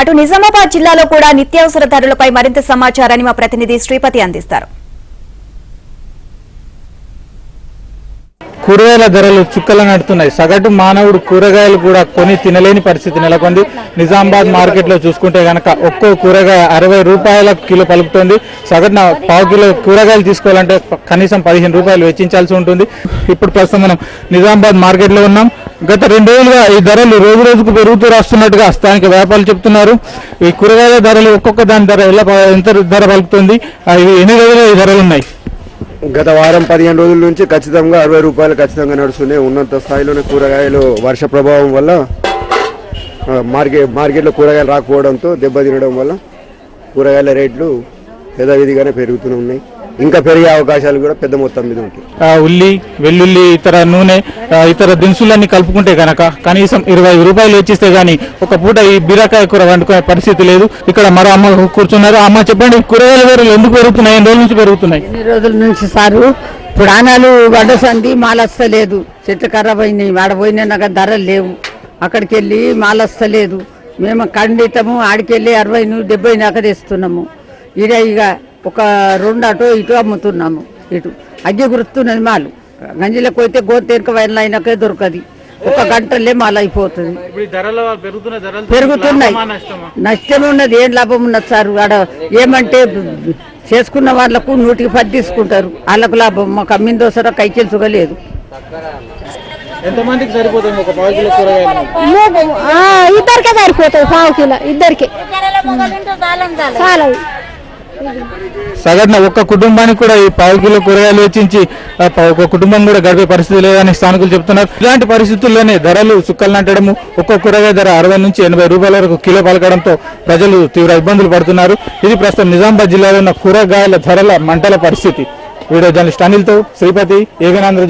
అటు నిజామాబాద్ జిల్లాలో కూడా నిత్యావసర ధరలపై మరింత సమాచారాన్ని మా ప్రతినిధి శ్రీపతి అందిస్తారు. కూరగాయల ధరలు చుక్కలు నడుతున్నాయి. సగటు మానవుడు కూరగాయలు కూడా కొని తినలేని పరిస్థితి నెలకొంది. నిజామాబాద్ మార్కెట్ లో చూసుకుంటే గనక ఒక్కో కూరగాయ 60 రూపాయల కిలో పలుకుతుంది. సగటున పావు కిలో కూరగాయలు తీసుకోవాలంటే కనీసం 15 రూపాయలు వెచ్చించాల్సి ఉంటుంది. ఇప్పుడు ప్రస్తుతం మనం నిజామాబాద్ మార్కెట్ లో ఉన్నాం. గత 2 రోజులుగా ఈ ధరలు రోజు రోజుకు పెరుగుతూ వస్తున్నట్టుగా స్థానిక వ్యాపారులు చెప్తున్నారు. ఈ కూరగాయల ధరలు ఒక్కొక్క దాని ధర ఎంత ధర పలుకుతుంది, ఇవి ఎన్ని రోజులు ఈ ధరలు ఉన్నాయి? గత వారం 15 రోజుల నుంచి ఖచ్చితంగా 60 రూపాయలు ఖచ్చితంగా నడుస్తున్నాయి. ఉన్నంత స్థాయిలోనే కూరగాయలు వర్ష ప్రభావం వల్ల మార్కెట్లో కూరగాయలు రాకపోవడంతో దెబ్బతినడం వల్ల కూరగాయల రేట్లు యథావిధిగానే పెరుగుతూనే ఉన్నాయి. ఇంకా పెరిగే అవకాశాలు కూడా పెద్ద మొత్తం మీద ఉంటాయి. ఉల్లి, వెల్లుల్లి, ఇతర నూనె, ఇతర దినుసులన్నీ కలుపుకుంటే కనుక కనీసం 20 రూపాయలు వెచ్చిస్తే గానీ ఒక పూట ఈ బీరకాయ కూర వండుకునే పరిస్థితి లేదు. ఇక్కడ మరో అమ్మ కూర్చున్నారు. అమ్మ చెప్పండి, కూరగాయల ధరలు ఎందుకు పెరుగుతున్నాయి? ఎన్ని రోజుల నుంచి పెరుగుతున్నాయి? ఎన్ని రోజుల నుంచి సారు పురాణాలు వడసంది మాలస్తలేదు, చెట్లు ఖరాబ్ అయినాయి, వాడపోయినా నాకు ధరలు లేవు. అక్కడికి వెళ్ళి మాలస్తలేదు. మేము ఖండితము ఆడికెళ్ళి 60, 70 దాకా తెస్తున్నాము. ఇక ఒక 2 అటో ఇటు అమ్ముతున్నాము. ఇటు అగ్గి గుర్తున్నది మాలు గంజిలకు పోతే గోతెనక వైర్లు అయినాకే దొరకది. ఒక గంటలే మాల అయిపోతుంది. పెరుగుతున్నాయి. నష్టం ఉన్నది, ఏం లాభం ఉన్నది సార్? ఆడ ఏమంటే చేసుకున్న వాళ్ళకు 100కి 10 తీసుకుంటారు. వాళ్ళకు లాభం, మాకు అమ్మిన దోసరా కైకిలు సుగలేదు. ఎంతమందికి సరిపోతుంది ఒక పావు కిలో కూరగాయలు? ఇద్దరికే సరిపోతుంది, పావు కిలో ఇద్దరికి చాలా. సగటున ఒక్క కుటుంబానికి కూడా ఈ పావు కిలో కూరగాయలు వెచ్చించి ఒక కుటుంబం కూడా గడిపే పరిస్థితి లేదని స్థానికులు చెప్తున్నారు. ఇలాంటి పరిస్థితుల్లోనే ధరలు చుక్కలు నాటడము, ఒక్క కూరగాయ ధర 60 నుంచి 80 రూపాయల వరకు కిలో పలకడంతో ప్రజలు తీవ్ర ఇబ్బందులు పడుతున్నారు. ఇది ప్రస్తుతం నిజామాబాద్ జిల్లాలో ఉన్న కూరగాయల ధరల మంటల పరిస్థితి. వీడియో జర్నలిస్ట్ అనిల్తో శ్రీపతి, ఏగనాంధ్ర.